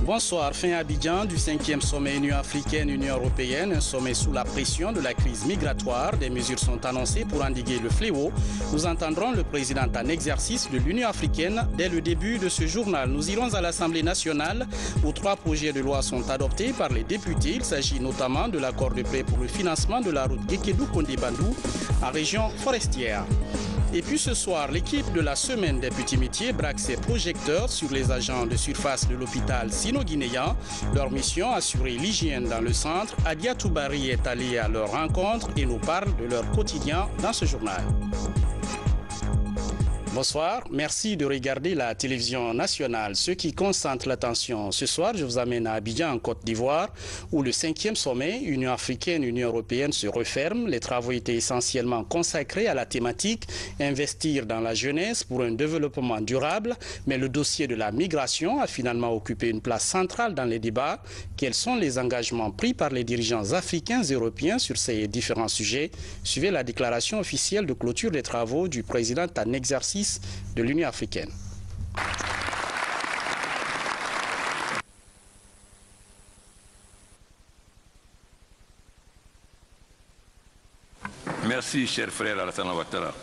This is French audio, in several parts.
Bonsoir, fin Abidjan du 5e sommet Union africaine-Union européenne, un sommet sous la pression de la crise migratoire. Des mesures sont annoncées pour endiguer le fléau. Nous entendrons le président en exercice de l'Union africaine dès le début de ce journal. Nous irons à l'Assemblée nationale où 3 projets de loi sont adoptés par les députés. Il s'agit notamment de l'accord de prêt pour le financement de la route Guékédou-Kondé-Bandou en région forestière. Et puis ce soir, l'équipe de la semaine des petits métiers braque ses projecteurs sur les agents de surface de l'hôpital sino-guinéen. Leur mission, assurer l'hygiène dans le centre. Adia Toubari est allée à leur rencontre et nous parle de leur quotidien dans ce journal. Bonsoir, merci de regarder la télévision nationale. Ceux qui concentrent l'attention ce soir, je vous amène à Abidjan en Côte d'Ivoire où le 5e sommet Union africaine-Union européenne se referme. Les travaux étaient essentiellement consacrés à la thématique investir dans la jeunesse pour un développement durable. Mais le dossier de la migration a finalement occupé une place centrale dans les débats. Quels sont les engagements pris par les dirigeants africains et européens sur ces différents sujets? Suivez la déclaration officielle de clôture des travaux du président en exercice de l'Union africaine. Merci, cher frère Alassane Ouattara.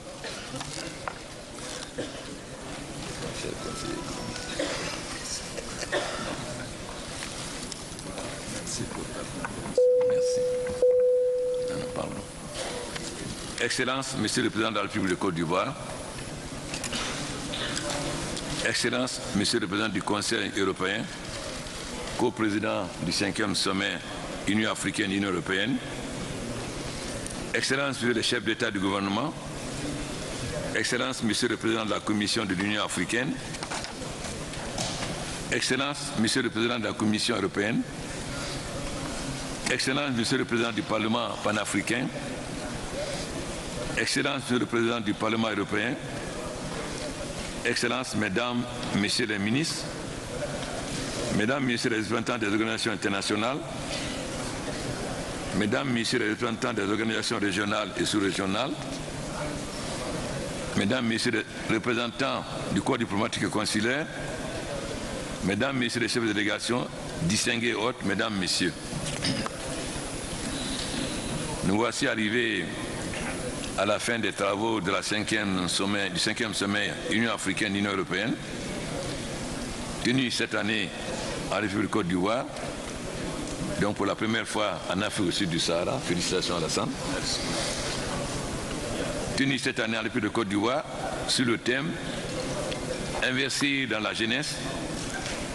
Excellence, Monsieur le Président de la République de Côte d'Ivoire, Excellence, Monsieur le Président du Conseil européen, co-président du 5e sommet Union africaine-Union européenne, Excellence, Monsieur le chef d'État du gouvernement, Excellence, Monsieur le Président de la Commission de l'Union africaine, Excellence, Monsieur le Président de la Commission européenne, Excellence, Monsieur le Président du Parlement panafricain, Excellence, Monsieur le Président du Parlement européen, Excellences, Mesdames, Messieurs les ministres, Mesdames, Messieurs les représentants des organisations internationales, Mesdames, Messieurs les représentants des organisations régionales et sous-régionales, Mesdames, Messieurs les représentants du corps diplomatique et consulaire, Mesdames, Messieurs les chefs de délégation, distingués et autres, Mesdames, Messieurs. Nous voici arrivés à la fin des travaux de la du 5e sommet Union africaine-Union européenne, tenu cette année en République Côte d'Ivoire, donc pour la première fois en Afrique au sud du Sahara. Félicitations Alassane. Tenu cette année en République Côte d'Ivoire sur le thème Investir dans la jeunesse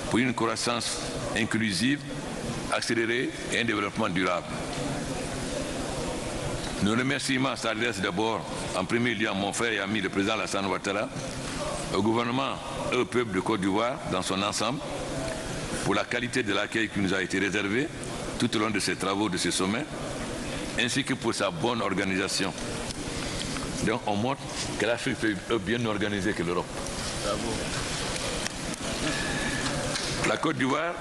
pour une croissance inclusive, accélérée et un développement durable. Nos remerciements s'adressent d'abord en premier lieu à mon frère et ami le président Alassane Ouattara, au gouvernement et au peuple de Côte d'Ivoire dans son ensemble pour la qualité de l'accueil qui nous a été réservé tout au long de ces travaux de ce sommet, ainsi que pour sa bonne organisation. Donc on montre que l'Afrique est bien organisée que l'Europe. La Côte d'Ivoire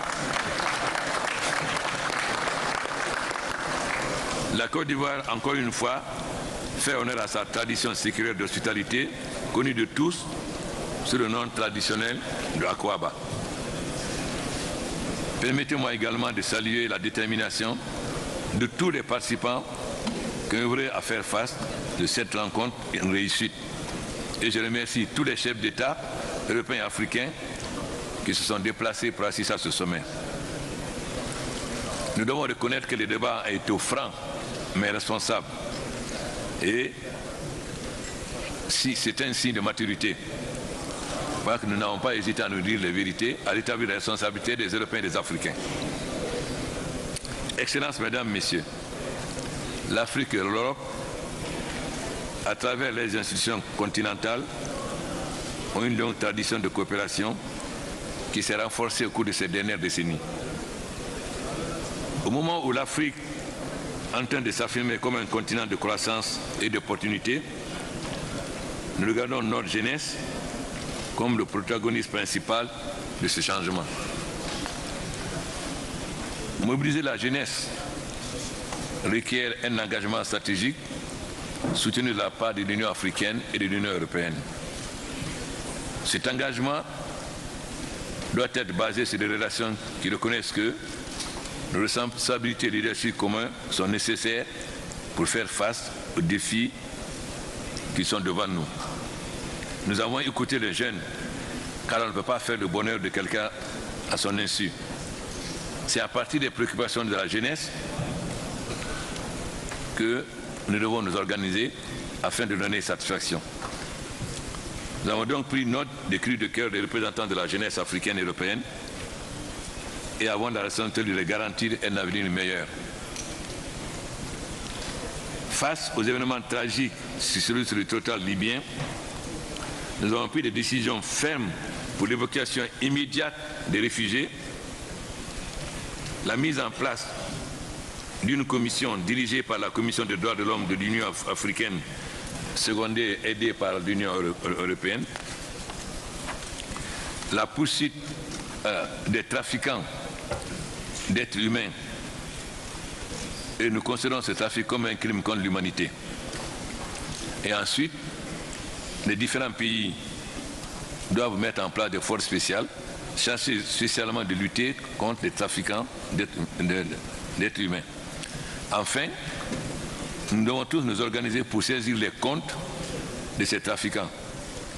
encore une fois, fait honneur à sa tradition séculaire d'hospitalité, connue de tous sous le nom traditionnel de Akwaba. Permettez-moi également de saluer la détermination de tous les participants qui ont œuvré à faire face de cette rencontre une réussite. Et je remercie tous les chefs d'État européens et africains qui se sont déplacés pour assister à ce sommet. Nous devons reconnaître que le débat a été franc mais responsable. Et si c'est un signe de maturité, parce que nous n'avons pas hésité à nous dire les vérités, à rétablir la responsabilité des Européens et des Africains. Excellences, Mesdames, Messieurs, l'Afrique et l'Europe, à travers les institutions continentales, ont une longue tradition de coopération qui s'est renforcée au cours de ces dernières décennies. Au moment où l'Afrique en train de s'affirmer comme un continent de croissance et d'opportunités, nous regardons notre jeunesse comme le protagoniste principal de ce changement. Mobiliser la jeunesse requiert un engagement stratégique soutenu de la part de l'Union africaine et de l'Union européenne. Cet engagement doit être basée sur des relations qui reconnaissent que nos responsabilités et leadership communs sont nécessaires pour faire face aux défis qui sont devant nous. Nous avons écouté les jeunes, car on ne peut pas faire le bonheur de quelqu'un à son insu. C'est à partir des préoccupations de la jeunesse que nous devons nous organiser afin de donner satisfaction. Nous avons donc pris note des cris de cœur des représentants de la jeunesse africaine et européenne et avons la responsabilité de les garantir un avenir meilleur. Face aux événements tragiques sur le territoire libyen, nous avons pris des décisions fermes pour l'évacuation immédiate des réfugiés, la mise en place d'une commission dirigée par la Commission des droits de l'homme de l'Union africaine, secondée et aidée par l'Union européenne, la poursuite des trafiquants d'êtres humains, et nous considérons ce trafic comme un crime contre l'humanité. Et ensuite, les différents pays doivent mettre en place des forces spéciales, chargées spécialement de lutter contre les trafiquants d'êtres humains. Enfin, nous devons tous nous organiser pour saisir les comptes de ces trafiquants,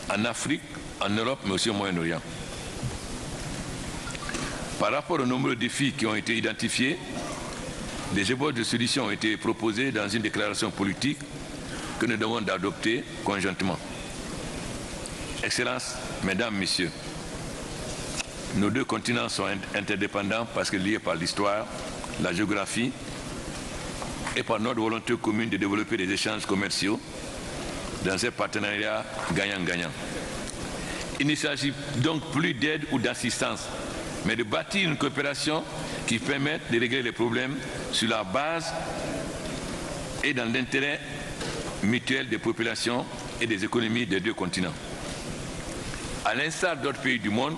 en Afrique, en Europe, mais aussi au Moyen-Orient. Par rapport aux nombreux défis qui ont été identifiés, des ébauches de solutions ont été proposées dans une déclaration politique que nous devons adopter conjointement. Excellences, Mesdames, Messieurs, nos deux continents sont interdépendants parce que liés par l'histoire, la géographie et par notre volonté commune de développer des échanges commerciaux dans un partenariat gagnant-gagnant. Il ne s'agit donc plus d'aide ou d'assistance, mais de bâtir une coopération qui permette de régler les problèmes sur la base et dans l'intérêt mutuel des populations et des économies des deux continents. À l'instar d'autres pays du monde,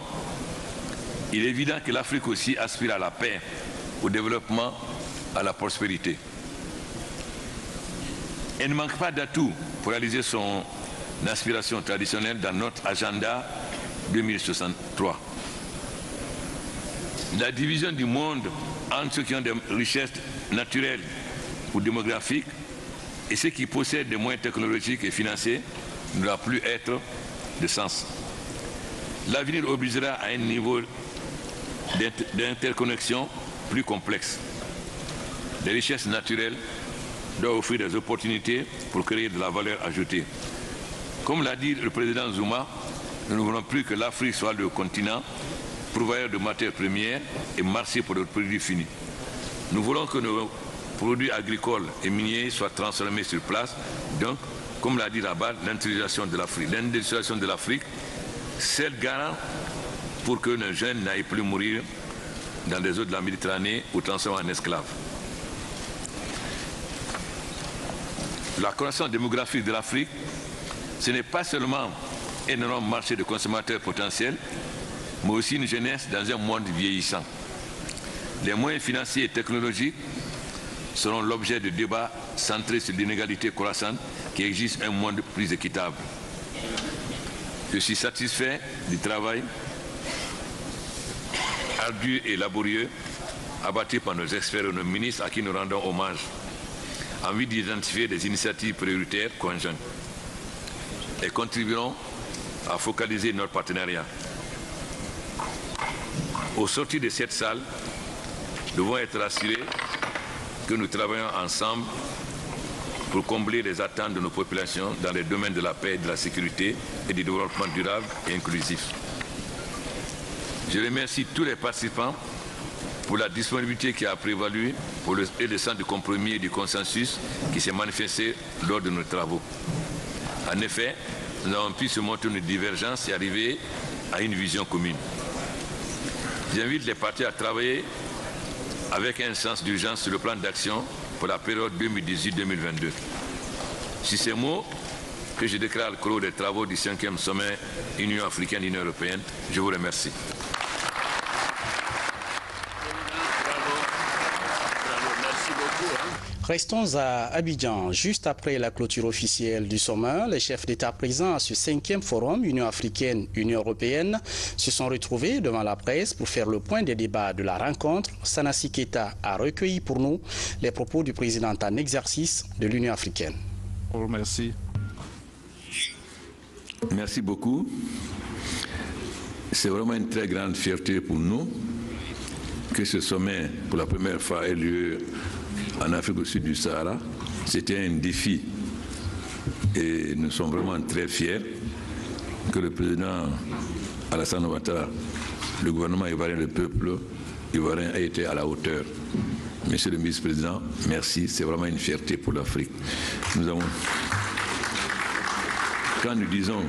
il est évident que l'Afrique aussi aspire à la paix, au développement, à la prospérité. Elle ne manque pas d'atouts pour réaliser son aspiration traditionnelle dans notre agenda 2063. La division du monde entre ceux qui ont des richesses naturelles ou démographiques et ceux qui possèdent des moyens technologiques et financiers ne doit plus être de sens. L'avenir obligera à un niveau d'interconnexion plus complexe. Les richesses naturelles doivent offrir des opportunités pour créer de la valeur ajoutée. Comme l'a dit le président Zuma, nous ne voulons plus que l'Afrique soit le continent pourvoyeur de matières premières et marché pour les produits finis. Nous voulons que nos produits agricoles et miniers soient transformés sur place. Donc, comme l'a dit là-bas, l'industrialisation de l'Afrique. L'industrialisation de l'Afrique, c'est le garant pour que nos jeunes n'aillent plus mourir dans les eaux de la Méditerranée ou transformés en esclaves. La croissance démographique de l'Afrique, ce n'est pas seulement un énorme marché de consommateurs potentiels, mais aussi une jeunesse dans un monde vieillissant. Les moyens financiers et technologiques seront l'objet de débats centrés sur l'inégalité croissante qui exige un monde plus équitable. Je suis satisfait du travail ardu et laborieux abattu par nos experts et nos ministres à qui nous rendons hommage, en vue d'identifier des initiatives prioritaires conjointes et contribueront à focaliser notre partenariat. Au sortir de cette salle, nous devons être rassurés que nous travaillons ensemble pour combler les attentes de nos populations dans les domaines de la paix, de la sécurité et du développement durable et inclusif. Je remercie tous les participants pour la disponibilité qui a prévalu et le sens du compromis et du consensus qui s'est manifesté lors de nos travaux. En effet, nous avons pu surmonter nos divergences et arriver à une vision commune. J'invite les partis à travailler avec un sens d'urgence sur le plan d'action pour la période 2018-2022. C'est ces mots que je déclare le clos des travaux du 5e sommet Union africaine-Union européenne. Je vous remercie. Bravo. Merci beaucoup. Restons à Abidjan. Juste après la clôture officielle du sommet, les chefs d'État présents à ce 5e forum Union africaine-Union européenne se sont retrouvés devant la presse pour faire le point des débats de la rencontre. Sanassi Keita a recueilli pour nous les propos du président en exercice de l'Union africaine. Merci. Merci beaucoup. C'est vraiment une très grande fierté pour nous que ce sommet, pour la première fois, ait lieu en Afrique au sud du Sahara. C'était un défi et nous sommes vraiment très fiers que le président Alassane Ouattara, le gouvernement ivoirien, le peuple ivoirien a été à la hauteur. Monsieur le vice-président, merci, c'est vraiment une fierté pour l'Afrique. Quand nous disons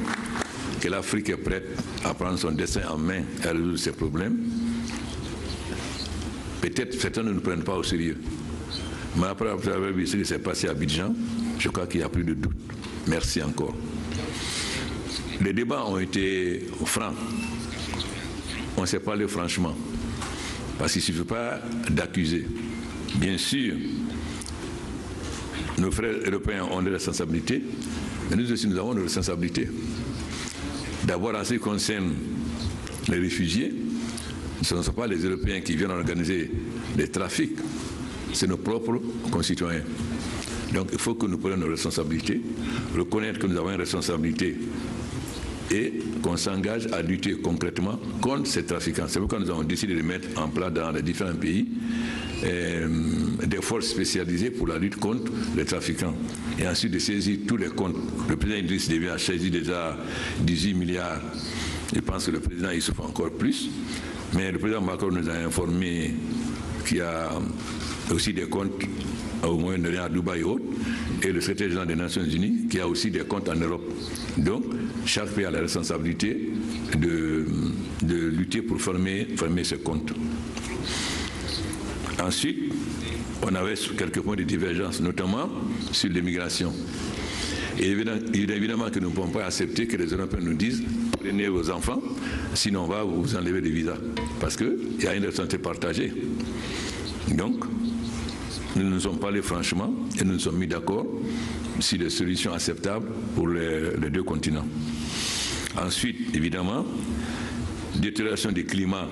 que l'Afrique est prête à prendre son destin en main et à résoudre ses problèmes, peut-être certains ne nous prennent pas au sérieux. Mais après avoir vu ce qui s'est passé à Abidjan, je crois qu'il n'y a plus de doute. Merci encore. Les débats ont été francs. On s'est parlé franchement. Parce qu'il ne suffit pas d'accuser. Bien sûr, nos frères européens ont des responsabilités, mais nous aussi nous avons des responsabilités. D'abord, en ce qui concerne les réfugiés, ce ne sont pas les Européens qui viennent organiser des trafics, c'est nos propres concitoyens. Donc il faut que nous prenions nos responsabilités, reconnaître que nous avons une responsabilité et qu'on s'engage à lutter concrètement contre ces trafiquants. C'est pourquoi nous avons décidé de mettre en place dans les différents pays des forces spécialisées pour la lutte contre les trafiquants. Et ensuite de saisir tous les comptes. Le président Idriss Déby a saisi déjà 18 milliards. Je pense que le président Issouf encore plus. Mais le président Macron nous a informé qu'il y a aussi des comptes au Moyen-Orient, à Dubaï et autres, et le secrétaire général des Nations Unies qui a aussi des comptes en Europe. Donc, chaque pays a la responsabilité de lutter pour fermer ses comptes. Ensuite, on avait quelques points de divergence, notamment sur l'immigration. Et évidemment que nous ne pouvons pas accepter que les Européens nous disent « prenez vos enfants, sinon on va vous enlever des visas ». Parce qu'il y a une responsabilité partagée. Donc, nous nous sommes parlé franchement et nous nous sommes mis d'accord sur des solutions acceptables pour les deux continents. Ensuite, évidemment, détérioration du climat.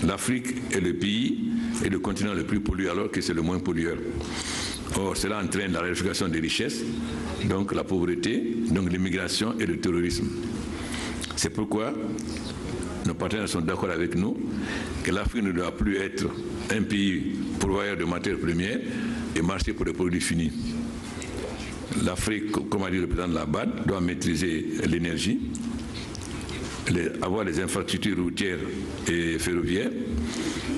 L'Afrique est le pays et le continent le plus pollué alors que c'est le moins pollueur. Or, cela entraîne la raréfaction des richesses, donc la pauvreté, donc l'immigration et le terrorisme. C'est pourquoi nos partenaires sont d'accord avec nous que l'Afrique ne doit plus être un pays pourvoyeur de matières premières et marcher pour des produits finis. L'Afrique, comme a dit le président de la BAD, doit maîtriser l'énergie, avoir les infrastructures routières et ferroviaires,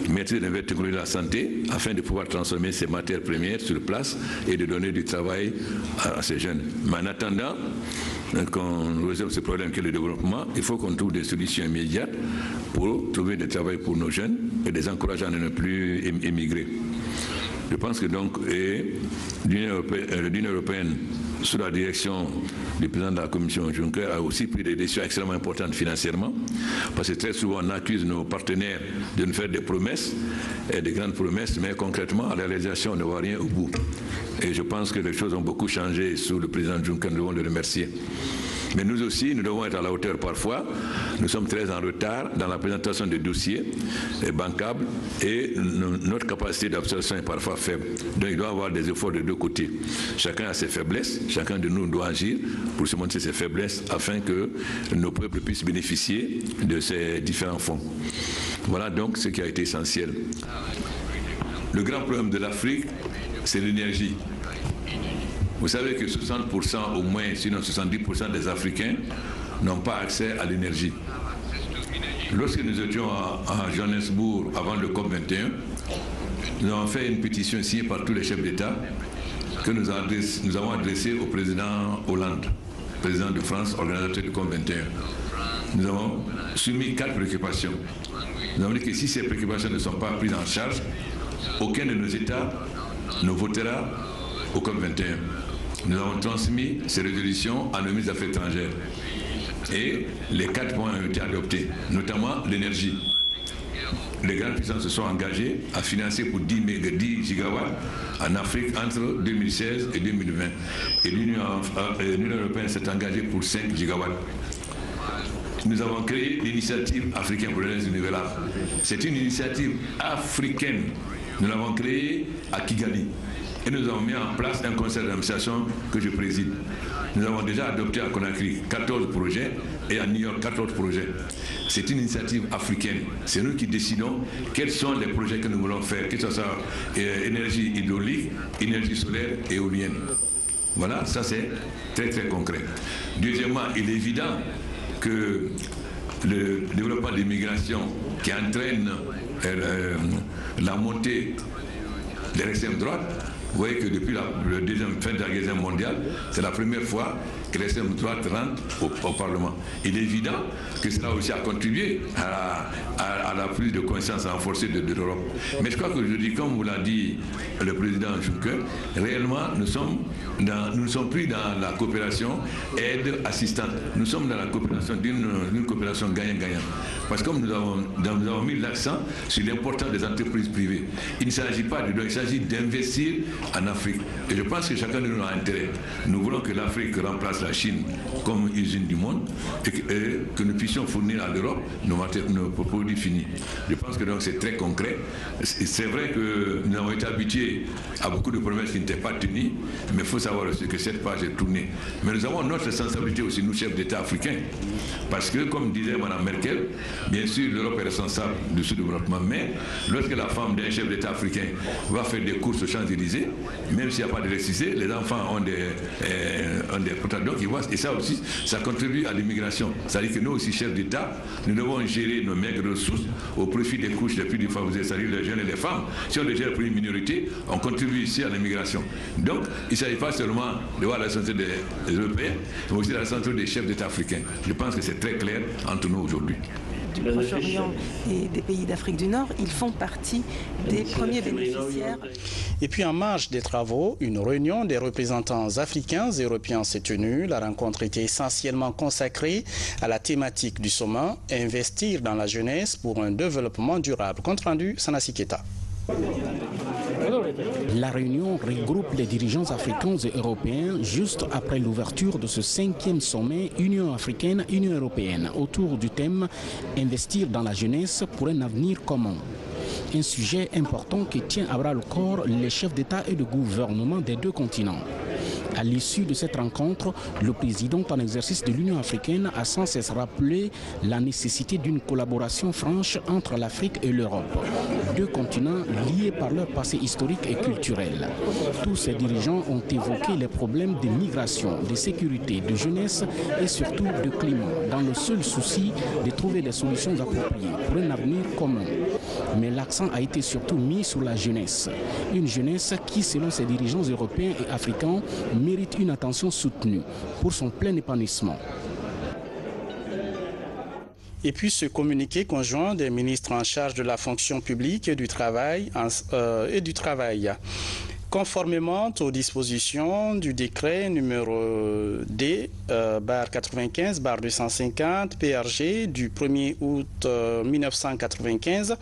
maîtriser les nouvelles technologies de la santé afin de pouvoir transformer ces matières premières sur place et de donner du travail à ces jeunes. Mais en attendant qu'on résolve ce problème qu'est le développement, il faut qu'on trouve des solutions immédiates pour trouver du travail pour nos jeunes et les encourager à ne plus émigrer. Je pense que donc l'Union européenne, sous la direction du président de la Commission Juncker, a aussi pris des décisions extrêmement importantes financièrement, parce que très souvent on accuse nos partenaires de nous faire des promesses, des grandes promesses, mais concrètement, à la réalisation, on ne voit rien au bout. Et je pense que les choses ont beaucoup changé sous le président Juncker, nous devons le remercier. Mais nous aussi, nous devons être à la hauteur parfois. Nous sommes très en retard dans la présentation des dossiers bancables et notre capacité d'absorption est parfois faible. Donc il doit y avoir des efforts de deux côtés. Chacun a ses faiblesses, chacun de nous doit agir pour se montrer ses faiblesses afin que nos peuples puissent bénéficier de ces différents fonds. Voilà donc ce qui a été essentiel. Le grand problème de l'Afrique, c'est l'énergie. Vous savez que 60% au moins, sinon 70% des Africains n'ont pas accès à l'énergie. Lorsque nous étions à Johannesburg avant le COP21, nous avons fait une pétition signée par tous les chefs d'État que nous avons adressée au président Hollande, président de France, organisateur du COP21. Nous avons soumis 4 préoccupations. Nous avons dit que si ces préoccupations ne sont pas prises en charge, aucun de nos États ne votera au COP21. Nous avons transmis ces résolutions à nos ministres des Affaires étrangères. Et les 4 points ont été adoptés, notamment l'énergie. les grandes puissances se sont engagées à financer pour 10 gigawatts en Afrique entre 2016 et 2020. Et l'Union européenne s'est engagée pour 5 gigawatts. Nous avons créé l'initiative africaine pour l'énergie renouvelable. C'est une initiative africaine. Nous l'avons créée à Kigali. Et nous avons mis en place un conseil d'administration que je préside. Nous avons déjà adopté à Conakry 14 projets et à New York 14 projets. C'est une initiative africaine. C'est nous qui décidons quels sont les projets que nous voulons faire, que ce soit énergie hydraulique, énergie solaire et éolienne. Voilà, ça c'est très très concret. Deuxièmement, il est évident que le développement des migrations qui entraîne la montée de l'extrême droite, vous voyez que depuis la fin de la guerre mondiale, c'est la première fois que l'extrême droite rentre au Parlement. Il est évident que cela aussi a contribué à la prise de conscience renforcée de l'Europe. Mais je crois qu'aujourd'hui, comme vous l'a dit le président Juncker, réellement, nous ne sommes plus dans la coopération aide-assistante. Nous sommes dans la coopération d'une coopération gagnant-gagnant. Parce que comme nous avons mis l'accent sur l'importance des entreprises privées, il ne s'agit pas de don, il s'agit d'investir en Afrique. Et je pense que chacun de nous a intérêt. Nous voulons que l'Afrique remplace la Chine comme usine du monde et que nous puissions fournir à l'Europe nos produits finis. Je pense que donc c'est très concret. C'est vrai que nous avons été habitués à beaucoup de promesses qui n'étaient pas tenues, mais il faut savoir aussi que cette page est tournée. Mais nous avons notre responsabilité aussi, nous chefs d'État africains, parce que comme disait Mme Merkel, bien sûr l'Europe est responsable du sous-développement, mais lorsque la femme d'un chef d'État africain va faire des courses aux Champs-Élysées, même s'il n'y a pas d'électricité, les enfants ont des portables. Et ça aussi, ça contribue à l'immigration. C'est-à-dire que nous aussi, chefs d'État, nous devons gérer nos maigres ressources au profit des couches les plus défavorisées, c'est-à-dire les jeunes et les femmes. Si on les gère pour une minorité, on contribue ici à l'immigration. Donc, il ne s'agit pas seulement de voir la santé des Européens, mais aussi la santé des chefs d'État africains. Je pense que c'est très clair entre nous aujourd'hui. Du Proche-Orient et des pays d'Afrique du Nord, ils font partie des premiers bénéficiaires. Et puis en marge des travaux, une réunion des représentants africains et européens s'est tenue. La rencontre était essentiellement consacrée à la thématique du sommet, investir dans la jeunesse pour un développement durable. Compte rendu, Sanassi Keita. La réunion regroupe les dirigeants africains et européens juste après l'ouverture de ce 5e sommet Union africaine-Union européenne autour du thème « Investir dans la jeunesse pour un avenir commun ». Un sujet important qui tient à bras le corps les chefs d'État et de gouvernement des deux continents. À l'issue de cette rencontre, le président en exercice de l'Union africaine a sans cesse rappelé la nécessité d'une collaboration franche entre l'Afrique et l'Europe, deux continents liés par leur passé historique et culturel. Tous ces dirigeants ont évoqué les problèmes de migration, de sécurité, de jeunesse et surtout de climat, dans le seul souci de trouver des solutions appropriées pour un avenir commun. Mais l'accent a été surtout mis sur la jeunesse. Une jeunesse qui, selon ces dirigeants européens et africains, mérite une attention soutenue pour son plein épanouissement. Et puis ce communiqué conjoint des ministres en charge de la fonction publique et du travail. Conformément aux dispositions du décret numéro D/95/250 PRG du 1er août 1995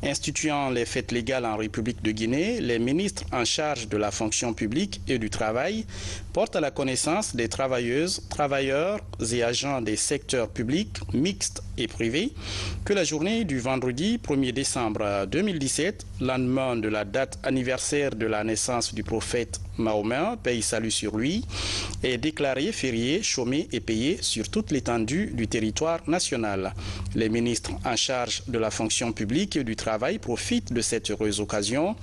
instituant les fêtes légales en République de Guinée, les ministres en charge de la fonction publique et du travail portent à la connaissance des travailleuses, travailleurs et agents des secteurs publics, mixtes et privés que la journée du vendredi 1er décembre 2017, lendemain de la date anniversaire de la naissance du prophète Mahomet, paix et salut sur lui, est déclaré férié, chômé et payé sur toute l'étendue du territoire national. Les ministres en charge de la fonction publique et du travail profitent de cette heureuse occasion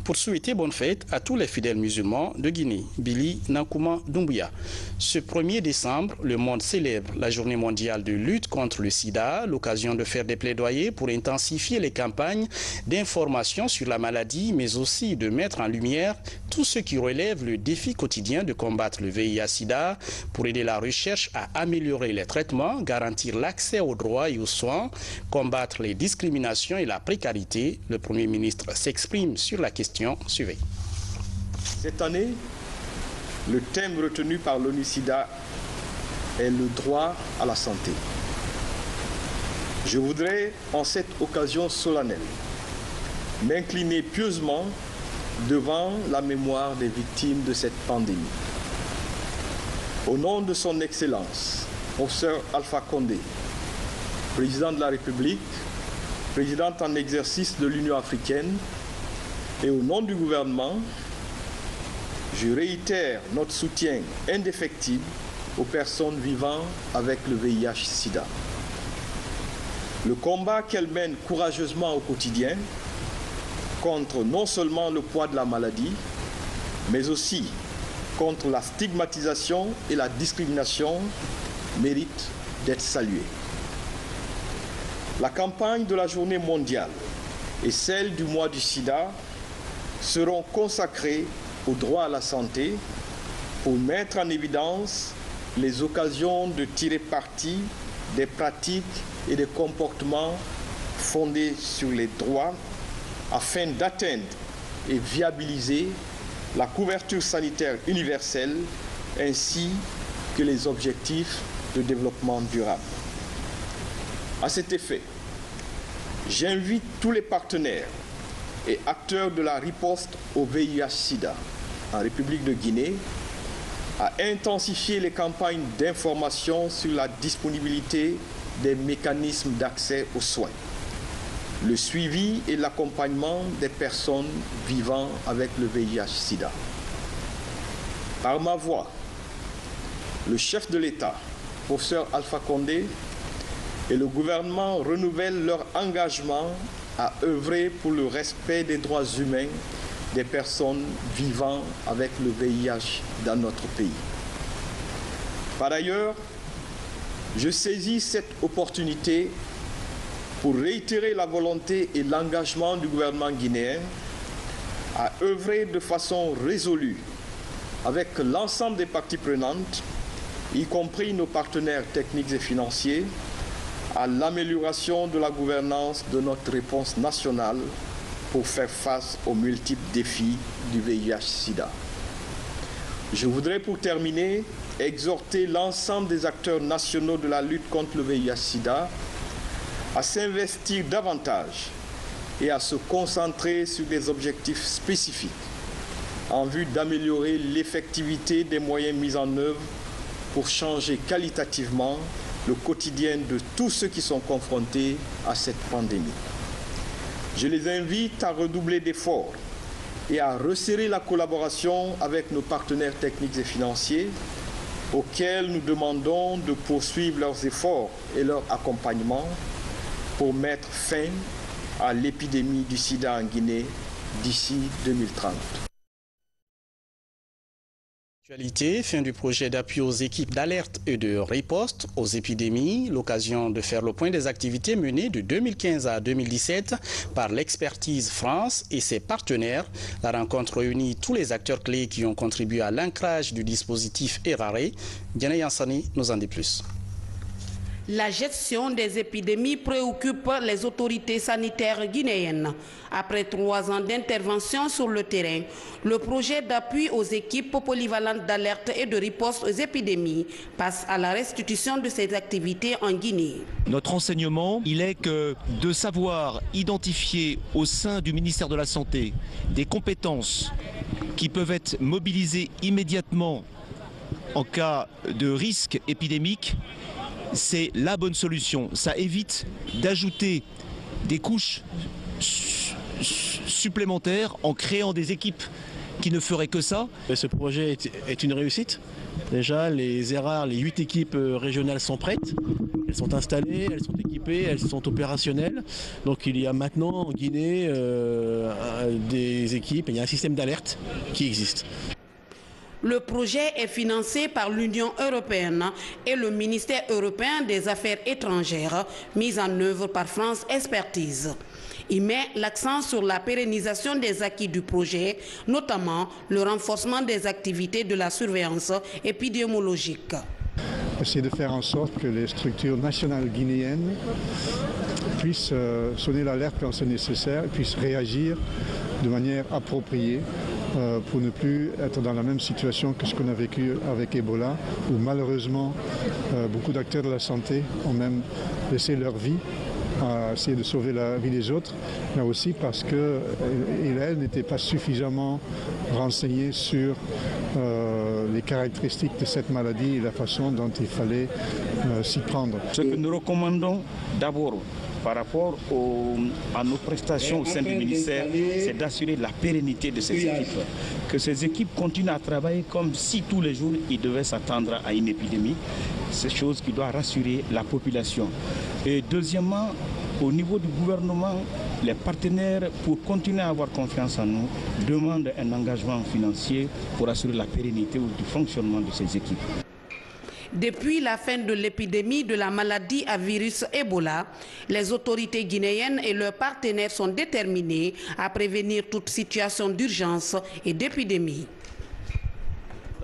pour souhaiter bonne fête à tous les fidèles musulmans de Guinée. Billy Nankouma Doumbouya. Ce 1er décembre, le monde célèbre la journée mondiale de lutte contre le sida, l'occasion de faire des plaidoyers pour intensifier les campagnes d'information sur la maladie, mais aussi de mettre en lumière tout ce qui relève le défi quotidien de combattre le VIH-Sida pour aider la recherche à améliorer les traitements, garantir l'accès aux droits et aux soins, combattre les discriminations et la précarité. Le Premier ministre s'exprime sur la question. Suivez. Cette année, le thème retenu par l'ONU-Sida est le droit à la santé. Je voudrais, en cette occasion solennelle, m'incliner pieusement devant la mémoire des victimes de cette pandémie. Au nom de son Excellence, professeur Alpha Condé, président de la République, présidente en exercice de l'Union africaine, et au nom du gouvernement, je réitère notre soutien indéfectible aux personnes vivant avec le VIH-Sida. Le combat qu'elles mènent courageusement au quotidien contre non seulement le poids de la maladie, mais aussi contre la stigmatisation et la discrimination mérite d'être saluée. La campagne de la Journée mondiale et celle du mois du Sida seront consacrées au droit à la santé pour mettre en évidence les occasions de tirer parti des pratiques et des comportements fondés sur les droits afin d'atteindre et viabiliser la couverture sanitaire universelle ainsi que les objectifs de développement durable. À cet effet, j'invite tous les partenaires et acteurs de la riposte au VIH-Sida en République de Guinée à intensifier les campagnes d'information sur la disponibilité des mécanismes d'accès aux soins, le suivi et l'accompagnement des personnes vivant avec le VIH-Sida. Par ma voix, le chef de l'État, professeur Alpha Condé, et le gouvernement renouvellent leur engagement à œuvrer pour le respect des droits humains des personnes vivant avec le VIH dans notre pays. Par ailleurs, je saisis cette opportunité pour réitérer la volonté et l'engagement du gouvernement guinéen à œuvrer de façon résolue avec l'ensemble des parties prenantes, y compris nos partenaires techniques et financiers, à l'amélioration de la gouvernance de notre réponse nationale pour faire face aux multiples défis du VIH-Sida. Je voudrais pour terminer exhorter l'ensemble des acteurs nationaux de la lutte contre le VIH-Sida à s'investir davantage et à se concentrer sur des objectifs spécifiques en vue d'améliorer l'effectivité des moyens mis en œuvre pour changer qualitativement le quotidien de tous ceux qui sont confrontés à cette pandémie. Je les invite à redoubler d'efforts et à resserrer la collaboration avec nos partenaires techniques et financiers auxquels nous demandons de poursuivre leurs efforts et leur accompagnement pour mettre fin à l'épidémie du sida en Guinée d'ici 2030. Actualité, fin du projet d'appui aux équipes d'alerte et de riposte aux épidémies, l'occasion de faire le point des activités menées de 2015 à 2017 par l'Expertise France et ses partenaires. La rencontre réunit tous les acteurs clés qui ont contribué à l'ancrage du dispositif ERARE. Diana Yansani nous en dit plus. La gestion des épidémies préoccupe les autorités sanitaires guinéennes. Après 3 ans d'intervention sur le terrain, le projet d'appui aux équipes polyvalentes d'alerte et de riposte aux épidémies passe à la restitution de ces activités en Guinée. Notre enseignement, il est que de savoir identifier au sein du ministère de la Santé des compétences qui peuvent être mobilisées immédiatement en cas de risque épidémique, c'est la bonne solution. Ça évite d'ajouter des couches supplémentaires en créant des équipes qui ne feraient que ça. Ce projet est une réussite. Déjà, les ERARE, les 8 équipes régionales sont prêtes. Elles sont installées, elles sont équipées, elles sont opérationnelles. Donc il y a maintenant en Guinée des équipes, il y a un système d'alerte qui existe. Le projet est financé par l'Union européenne et le ministère européen des Affaires étrangères, mis en œuvre par France Expertise. Il met l'accent sur la pérennisation des acquis du projet, notamment le renforcement des activités de la surveillance épidémiologique. C'est de faire en sorte que les structures nationales guinéennes puissent sonner l'alerte quand c'est nécessaire, puissent réagir de manière appropriée pour ne plus être dans la même situation que ce qu'on a vécu avec Ebola, où malheureusement beaucoup d'acteurs de la santé ont même laissé leur vie à essayer de sauver la vie des autres, mais aussi parce qu'elle n'était pas suffisamment renseignée sur les caractéristiques de cette maladie et la façon dont il fallait s'y prendre. Ce que nous recommandons d'abord par rapport à nos prestations au sein du ministère, c'est d'assurer la pérennité de ces équipes. Que ces équipes continuent à travailler comme si tous les jours ils devaient s'attendre à une épidémie. C'est chose qui doit rassurer la population. Et deuxièmement, au niveau du gouvernement, les partenaires, pour continuer à avoir confiance en nous, demandent un engagement financier pour assurer la pérennité du fonctionnement de ces équipes. Depuis la fin de l'épidémie de la maladie à virus Ebola, les autorités guinéennes et leurs partenaires sont déterminés à prévenir toute situation d'urgence et d'épidémie.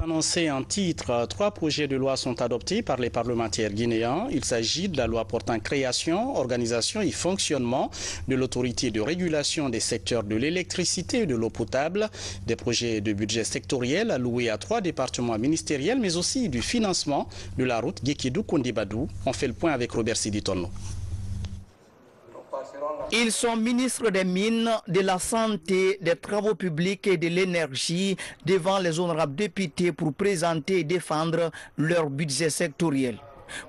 Annoncé en titre, 3 projets de loi sont adoptés par les parlementaires guinéens. Il s'agit de la loi portant création, organisation et fonctionnement de l'autorité de régulation des secteurs de l'électricité et de l'eau potable, des projets de budget sectoriel alloués à 3 départements ministériels, mais aussi du financement de la route Guékédou-Kondibadou. On fait le point avec Robert Siditonno. Ils sont ministres des Mines, de la Santé, des Travaux publics et de l'Énergie devant les honorables députés pour présenter et défendre leur budget sectoriel.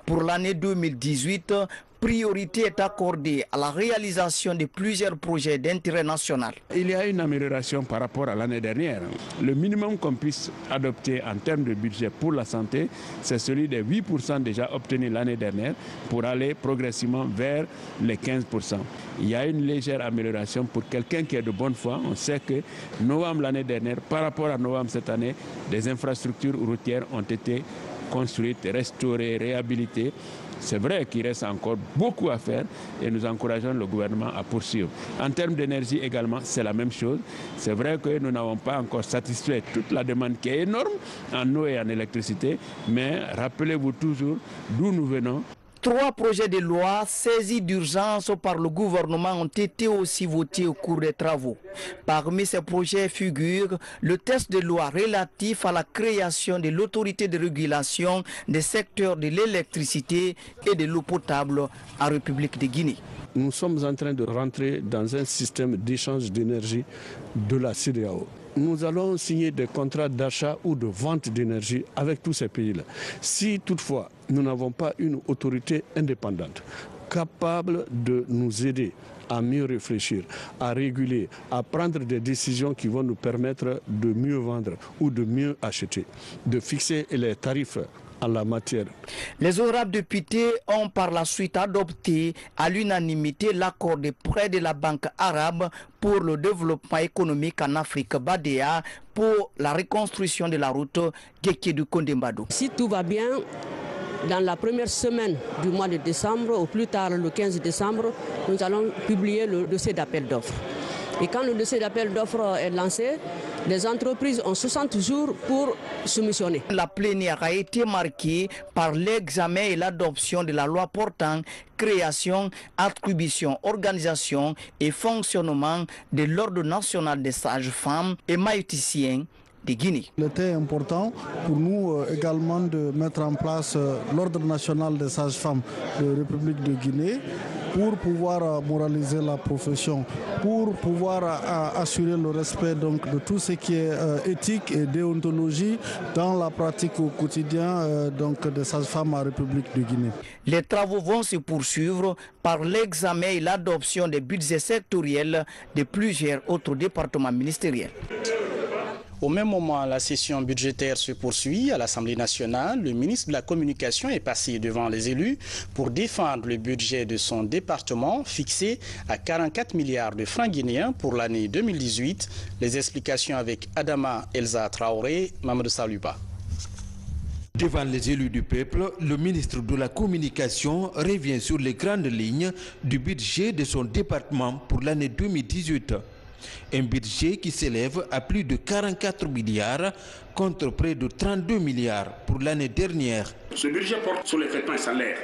Pour l'année 2018, priorité est accordée à la réalisation de plusieurs projets d'intérêt national. Il y a une amélioration par rapport à l'année dernière. Le minimum qu'on puisse adopter en termes de budget pour la santé, c'est celui des 8% déjà obtenus l'année dernière pour aller progressivement vers les 15%. Il y a une légère amélioration pour quelqu'un qui est de bonne foi. On sait que novembre l'année dernière, par rapport à novembre cette année, des infrastructures routières ont été construites, restaurées, réhabilitées. C'est vrai qu'il reste encore beaucoup à faire et nous encourageons le gouvernement à poursuivre. En termes d'énergie également, c'est la même chose. C'est vrai que nous n'avons pas encore satisfait toute la demande qui est énorme en eau et en électricité, mais rappelez-vous toujours d'où nous venons. 3 projets de loi saisis d'urgence par le gouvernement ont été aussi votés au cours des travaux. Parmi ces projets figure le texte de loi relatif à la création de l'autorité de régulation des secteurs de l'électricité et de l'eau potable en République de Guinée. Nous sommes en train de rentrer dans un système d'échange d'énergie de la CEDEAO. Nous allons signer des contrats d'achat ou de vente d'énergie avec tous ces pays-là. Si toutefois nous n'avons pas une autorité indépendante capable de nous aider à mieux réfléchir, à réguler, à prendre des décisions qui vont nous permettre de mieux vendre ou de mieux acheter, de fixer les tarifs en la matière. Les honorables députés ont par la suite adopté à l'unanimité l'accord de prêt de la Banque arabe pour le développement économique en Afrique, BADEA, pour la reconstruction de la route Guékédou-Kondibadou. Si tout va bien, dans la première semaine du mois de décembre, au plus tard le 15 décembre, nous allons publier le dossier d'appel d'offres. Et quand le dossier d'appel d'offres est lancé, les entreprises ont 60 jours pour soumissionner. La plénière a été marquée par l'examen et l'adoption de la loi portant création, attribution, organisation et fonctionnement de l'Ordre national des sages-femmes et maïticiens de Guinée. Il était important pour nous également de mettre en place l'Ordre national des sages-femmes de République de Guinée pour pouvoir moraliser la profession, pour pouvoir assurer le respect donc, de tout ce qui est éthique et déontologie dans la pratique au quotidien des sages-femmes en République de Guinée. Les travaux vont se poursuivre par l'examen et l'adoption des budgets sectoriels de plusieurs autres départements ministériels. Au même moment, la session budgétaire se poursuit à l'Assemblée nationale. Le ministre de la Communication est passé devant les élus pour défendre le budget de son département fixé à 44 milliards de francs guinéens pour l'année 2018. Les explications avec Adama Elsa Traoré, Mamadou Saluba. Devant les élus du peuple, le ministre de la Communication revient sur les grandes lignes du budget de son département pour l'année 2018. Un budget qui s'élève à plus de 44 milliards contre près de 32 milliards pour l'année dernière. Ce budget porte sur les traitements et salaires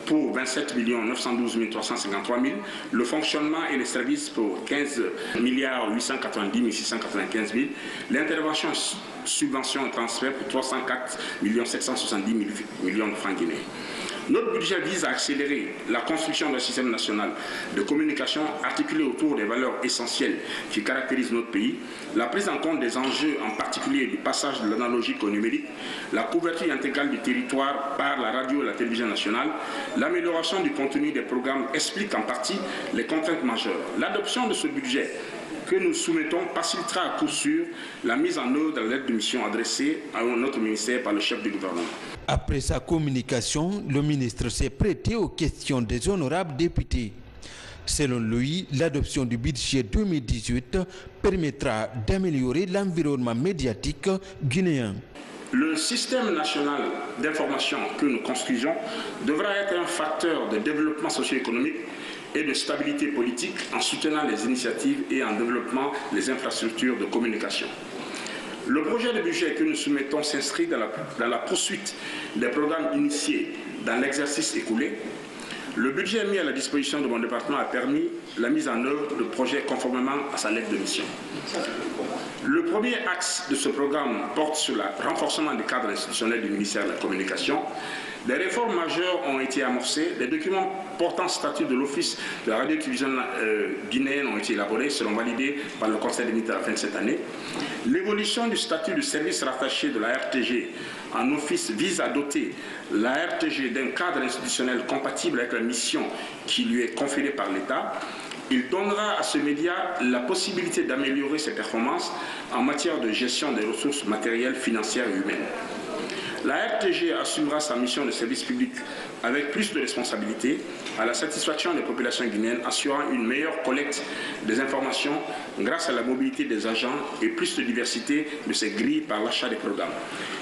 pour 27 912 353 000, le fonctionnement et les services pour 15 890 695 000, l'intervention, subvention et transfert pour 304 770 000 millions de francs guinéens. Notre budget vise à accélérer la construction d'un système national de communication articulé autour des valeurs essentielles qui caractérisent notre pays, la prise en compte des enjeux, en particulier du passage de l'analogique au numérique, la couverture intégrale du territoire par la radio et la télévision nationale, l'amélioration du contenu des programmes explique en partie les contraintes majeures. L'adoption de ce budget que nous soumettons facilitera à coup sûr la mise en œuvre de la lettre de mission adressée à notre ministère par le chef du gouvernement. Après sa communication, le ministre s'est prêté aux questions des honorables députés. Selon lui, l'adoption du budget 2018 permettra d'améliorer l'environnement médiatique guinéen. Le système national d'information que nous construisons devra être un facteur de développement socio-économique et de stabilité politique en soutenant les initiatives et en développant les infrastructures de communication. Le projet de budget que nous soumettons s'inscrit dans la poursuite des programmes initiés dans l'exercice écoulé. Le budget mis à la disposition de mon département a permis la mise en œuvre de projets conformément à sa lettre de mission. Le premier axe de ce programme porte sur le renforcement du cadre institutionnel du ministère de la Communication. Des réformes majeures ont été amorcées, des documents portant statut de l'Office de la radio-télévision guinéenne ont été élaborés, seront validés par le Conseil des ministres à la fin de cette année. L'évolution du statut du service rattaché de la RTG en office vise à doter la RTG d'un cadre institutionnel compatible avec la mission qui lui est conférée par l'État. Il donnera à ce média la possibilité d'améliorer ses performances en matière de gestion des ressources matérielles, financières et humaines. La RTG assumera sa mission de service public avec plus de responsabilités à la satisfaction des populations guinéennes, assurant une meilleure collecte des informations grâce à la mobilité des agents et plus de diversité de ces grilles par l'achat des programmes.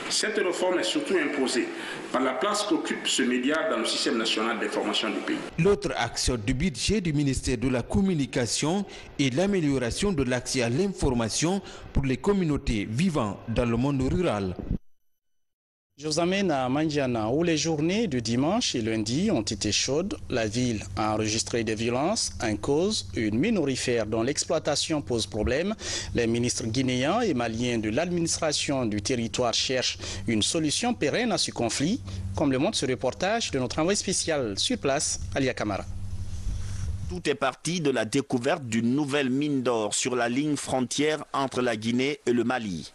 Cette réforme est surtout imposée par la place qu'occupe ce média dans le système national d'information du pays. L'autre axe du budget du ministère de la Communication est l'amélioration de l'accès à l'information pour les communautés vivant dans le monde rural. Je vous amène à Mandiana où les journées de dimanche et lundi ont été chaudes. La ville a enregistré des violences en cause une mine aurifère dont l'exploitation pose problème. Les ministres guinéens et maliens de l'administration du territoire cherchent une solution pérenne à ce conflit, comme le montre ce reportage de notre envoyé spécial sur place, Alia Kamara. Tout est parti de la découverte d'une nouvelle mine d'or sur la ligne frontière entre la Guinée et le Mali.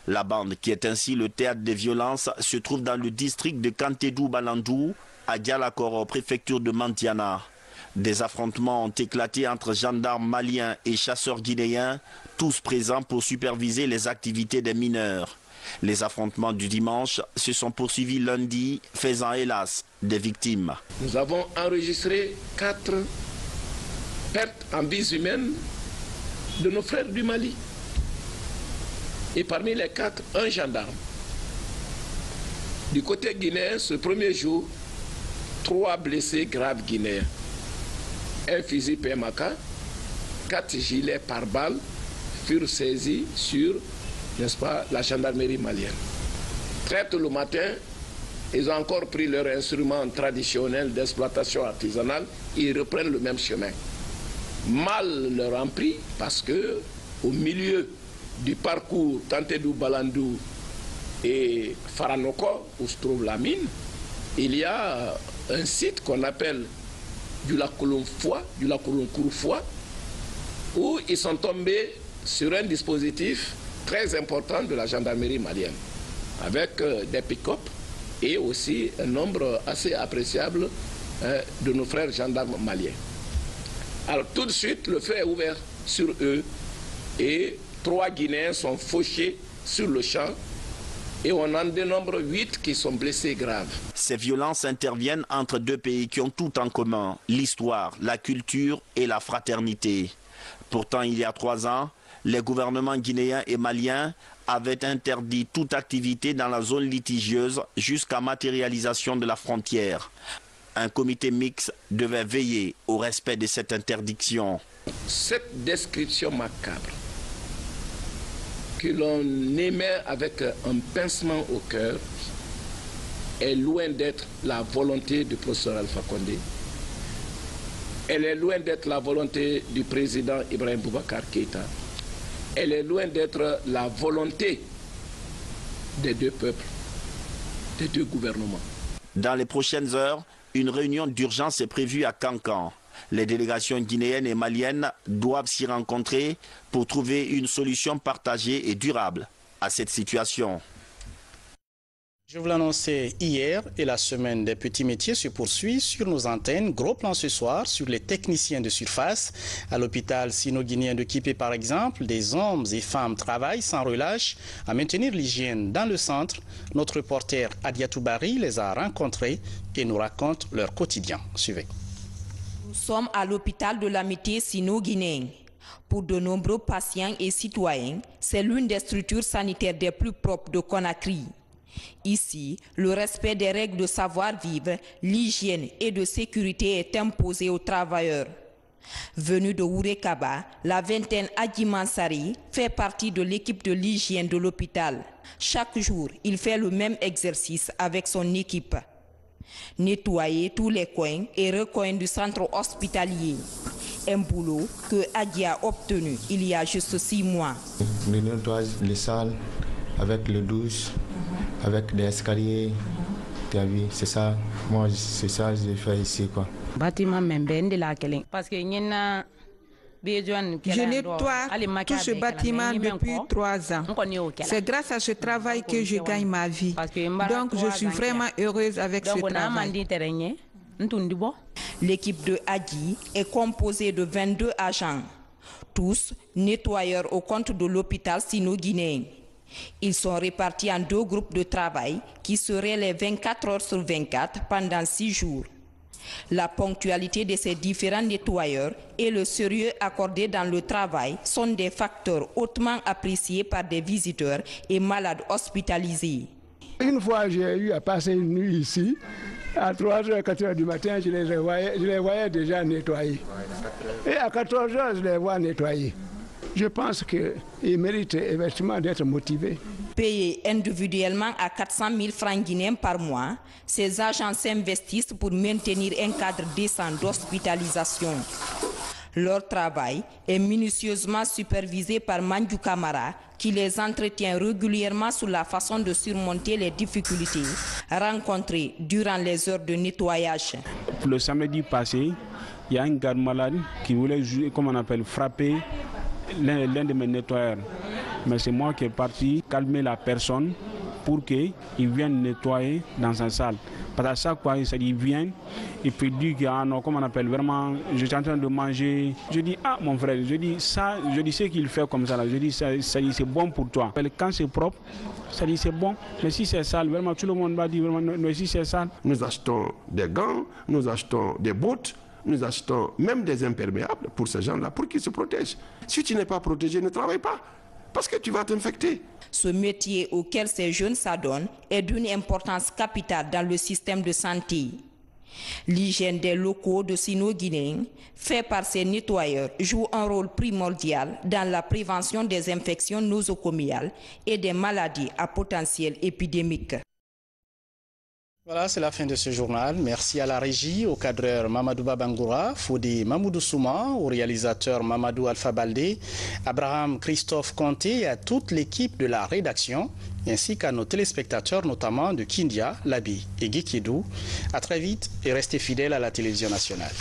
La bande, qui est ainsi le théâtre des violences, se trouve dans le district de Kantedou-Balandou, à Dialakoro, préfecture de Mantiana. Des affrontements ont éclaté entre gendarmes maliens et chasseurs guinéens, tous présents pour superviser les activités des mineurs. Les affrontements du dimanche se sont poursuivis lundi, faisant hélas des victimes. Nous avons enregistré 4 pertes en vies humaines de nos frères du Mali. Et parmi les 4, un gendarme. Du côté guinéen, ce premier jour, 3 blessés graves guinéens. Un fusil PMK, 4 gilets pare-balles furent saisis sur, n'est-ce pas, la gendarmerie malienne. Très tôt le matin, ils ont encore pris leur instrument traditionnel d'exploitation artisanale, ils reprennent le même chemin. Mal leur en pris parce que au milieu du parcours Kantedou-Balandou et Faranoko, où se trouve la mine, il y a un site qu'on appelle du lac Kolomfoua, du lac Kouroufoua, où ils sont tombés sur un dispositif très important de la gendarmerie malienne, avec des pick-up et aussi un nombre assez appréciable de nos frères gendarmes maliens. Alors tout de suite, le feu est ouvert sur eux et 3 Guinéens sont fauchés sur le champ et on en dénombre 8 qui sont blessés graves. Ces violences interviennent entre 2 pays qui ont tout en commun, l'histoire, la culture et la fraternité. Pourtant, il y a 3 ans, les gouvernements guinéens et maliens avaient interdit toute activité dans la zone litigieuse jusqu'à matérialisation de la frontière. Un comité mixte devait veiller au respect de cette interdiction. Cette description macabre que l'on émet avec un pincement au cœur est loin d'être la volonté du professeur Alpha Condé. Elle est loin d'être la volonté du président Ibrahim Boubacar Keïta. Elle est loin d'être la volonté des 2 peuples, des 2 gouvernements. Dans les prochaines heures, Une réunion d'urgence est prévue à Kankan. Les délégations guinéennes et maliennes doivent s'y rencontrer pour trouver une solution partagée et durable à cette situation. Je vous l'annonçais hier et la semaine des petits métiers se poursuit sur nos antennes. Gros plan ce soir sur les techniciens de surface. À l'hôpital sino-guinéen de Kipé par exemple, des hommes et femmes travaillent sans relâche à maintenir l'hygiène dans le centre. Notre reporter Adiatou Bari les a rencontrés et nous raconte leur quotidien. Suivez. Nous sommes à l'hôpital de l'amitié sino-guinéen. Pour de nombreux patients et citoyens, c'est l'une des structures sanitaires des plus propres de Conakry. Ici, le respect des règles de savoir-vivre, l'hygiène et de sécurité est imposé aux travailleurs. Venu de Ourekaba, la vingtaine Adji Mansari fait partie de l'équipe de l'hygiène de l'hôpital. Chaque jour, il fait le même exercice avec son équipe. Nettoyer tous les coins et recoins du centre hospitalier. Un boulot que Adji a obtenu il y a juste 6 mois. Le nettoyage des salles avec le douche, avec des escaliers, tu as vu, c'est ça. Moi, c'est ça que j'ai fait ici, quoi. Bâtiment même de la Kélé. Parce que je nettoie tout ce bâtiment depuis 3 ans. C'est grâce à ce travail que je gagne ma vie. Donc, je suis vraiment heureuse avec ce travail. L'équipe de Adji est composée de 22 agents, tous nettoyeurs au compte de l'hôpital sino-guinéen. Ils sont répartis en 2 groupes de travail qui seraient les 24 heures sur 24 pendant 6 jours. La ponctualité de ces différents nettoyeurs et le sérieux accordé dans le travail sont des facteurs hautement appréciés par des visiteurs et malades hospitalisés. Une fois, j'ai eu à passer une nuit ici. À 3h, 4h du matin, je les voyais déjà nettoyés. Et à 14h, je les vois nettoyés. Je pense qu'ils méritent effectivement d'être motivés. Payés individuellement à 400 000 francs guinéens par mois, ces agents s'investissent pour maintenir un cadre décent d'hospitalisation. Leur travail est minutieusement supervisé par Mandjou Kamara, qui les entretient régulièrement sur la façon de surmonter les difficultés rencontrées durant les heures de nettoyage. Le samedi passé, il y a un garde malade qui voulait, frapper l'un de mes nettoyeurs. Mais c'est moi qui est parti calmer la personne pour qu'il vienne nettoyer dans sa salle. Parce qu'à chaque fois, il vient et puis dit que vraiment, je suis en train de manger. Je dis, ah mon frère, je dis ce qu'il fait comme ça, là. Je dis, c'est bon pour toi. Quand c'est propre, ça dit c'est bon. Mais si c'est sale, vraiment, tout le monde va dire, vraiment, non, si c'est sale. Nous achetons des gants, nous achetons des bottes, nous achetons même des imperméables pour ces gens-là, pour qu'ils se protègent. Si tu n'es pas protégé, ne travaille pas, parce que tu vas t'infecter. Ce métier auquel ces jeunes s'adonnent est d'une importance capitale dans le système de santé. L'hygiène des locaux de sino-guinéens, fait par ces nettoyeurs, joue un rôle primordial dans la prévention des infections nosocomiales et des maladies à potentiel épidémique. Voilà, c'est la fin de ce journal. Merci à la régie, au cadreur Mamadou Babangoura, Fodi Mamoudou Souma, au réalisateur Mamadou Alpha Baldé, Abraham Christophe Conté et à toute l'équipe de la rédaction, ainsi qu'à nos téléspectateurs, notamment de Kindia, Labi et Guy Kidou. À très vite et restez fidèles à la télévision nationale.